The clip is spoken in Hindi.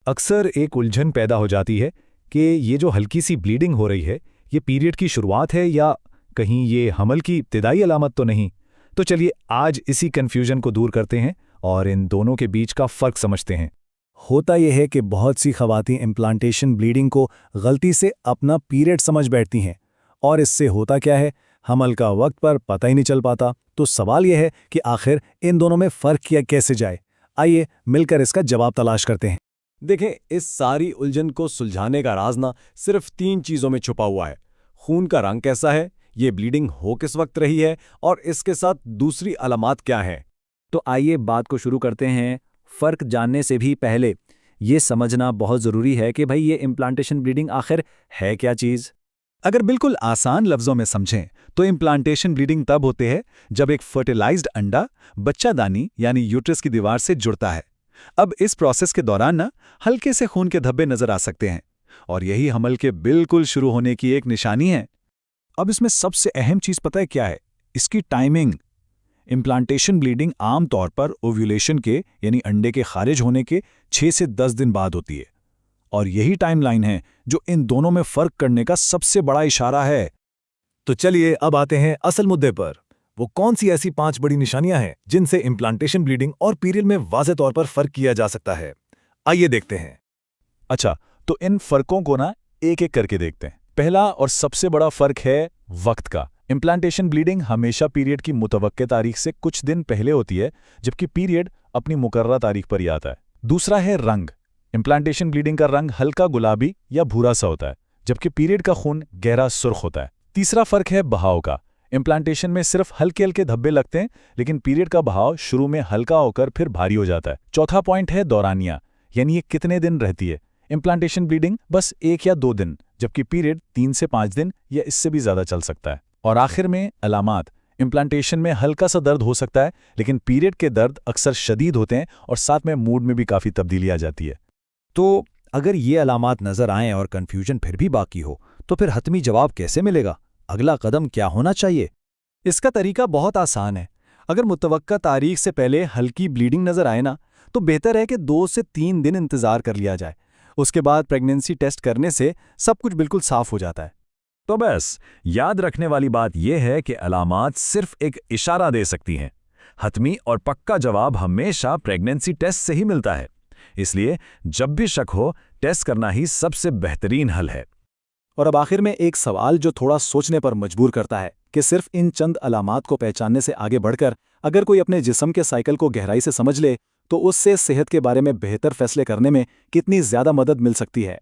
अक्सर एक उलझन पैदा हो जाती है कि ये जो हल्की सी ब्लीडिंग हो रही है, ये पीरियड की शुरुआत है या कहीं ये हमल की इब्तिदाई अलामत तो नहीं। तो चलिए आज इसी कन्फ्यूजन को दूर करते हैं और इन दोनों के बीच का फ़र्क समझते हैं। होता यह है कि बहुत सी ख़वातीन इम्प्लांटेशन ब्लीडिंग को गलती से अपना पीरियड समझ बैठती हैं और इससे होता क्या है, हमल का वक्त पर पता ही नहीं चल पाता। तो सवाल यह है कि आखिर इन दोनों में फ़र्क किया कैसे जाए। आइए मिलकर इसका जवाब तलाश करते हैं। देखें, इस सारी उलझन को सुलझाने का राज ना सिर्फ 3 चीज़ों में छुपा हुआ है। खून का रंग कैसा है, ये ब्लीडिंग हो किस वक्त रही है और इसके साथ दूसरी अलामात क्या हैं। तो आइए बात को शुरू करते हैं। फ़र्क जानने से भी पहले ये समझना बहुत ज़रूरी है कि भाई ये इम्प्लांटेशन ब्लीडिंग आखिर है क्या चीज़। अगर बिल्कुल आसान लफ्ज़ों में समझें तो इम्प्लांटेशन ब्लीडिंग तब होते हैं जब एक फर्टिलाइज्ड अंडा बच्चादानी यानी यूट्रस की दीवार से जुड़ता है। अब इस प्रोसेस के दौरान ना हल्के से खून के धब्बे नजर आ सकते हैं और यही हमल के बिल्कुल शुरू होने की एक निशानी है। अब इसमें सबसे अहम चीज़ पता है क्या है? इसकी टाइमिंग। इम्प्लांटेशन ब्लीडिंग आमतौर पर ओव्यूलेशन के यानी अंडे के खारिज होने के 6 से 10 दिन बाद होती है और यही टाइमलाइन है जो इन दोनों में फ़र्क करने का सबसे बड़ा इशारा है। तो चलिए अब आते हैं असल मुद्दे पर। वो कौन सी ऐसी 5 बड़ी निशानियां हैं जिनसे इम्प्लांटेशन ब्लीडिंग और पीरियड में वाज़ेह तौर पर फ़र्क किया जा सकता है? आइए देखते हैं। अच्छा, तो इन फ़र्कों को ना एक एक करके देखते हैं। पहला और सबसे बड़ा फ़र्क है वक्त का। इम्प्लांटेशन ब्लीडिंग हमेशा पीरियड की मुतवक्के तारीख से कुछ दिन पहले होती है, जबकि पीरियड अपनी मुकर्ररा तारीख पर ही आता है। दूसरा है रंग। इम्प्लांटेशन ब्लीडिंग का रंग हल्का गुलाबी या भूरा सा होता है, जबकि पीरियड का खून गहरा सुर्ख होता है। तीसरा फ़र्क है बहाव का। इम्प्लांटेशन में सिर्फ हल्के हल्के धब्बे लगते हैं, लेकिन पीरियड का बहाव शुरू में हल्का होकर फिर भारी हो जाता है। चौथा पॉइंट है दौरानिया, यानी ये कितने दिन रहती है। इम्प्लांटेशन ब्लीडिंग बस 1 या 2 दिन, जबकि पीरियड 3 से 5 दिन या इससे भी ज़्यादा चल सकता है। और आखिर में अलामात। इम्प्लांटेशन में हल्का सा दर्द हो सकता है, लेकिन पीरियड के दर्द अक्सर शदीद होते हैं और साथ में मूड में भी काफ़ी तब्दीली आ जाती है। तो अगर ये अलामात नज़र आएं और कन्फ्यूजन फिर भी बाकी हो, तो फिर हतमी जवाब कैसे मिलेगा? अगला कदम क्या होना चाहिए? इसका तरीका बहुत आसान है। अगर मुतवक्का तारीख से पहले हल्की ब्लीडिंग नज़र आए ना, तो बेहतर है कि 2 से 3 दिन इंतज़ार कर लिया जाए। उसके बाद प्रेगनेंसी टेस्ट करने से सब कुछ बिल्कुल साफ हो जाता है। तो बस याद रखने वाली बात यह है कि अलामात सिर्फ एक इशारा दे सकती हैं। हतमी और पक्का जवाब हमेशा प्रेगनेंसी टेस्ट से ही मिलता है। इसलिए जब भी शक हो, टेस्ट करना ही सबसे बेहतरीन हल है। और अब आखिर में एक सवाल जो थोड़ा सोचने पर मजबूर करता है कि सिर्फ इन चंद अलामात को पहचानने से आगे बढ़कर अगर कोई अपने जिस्म के साइकिल को गहराई से समझ ले, तो उससे सेहत के बारे में बेहतर फैसले करने में कितनी ज़्यादा मदद मिल सकती है।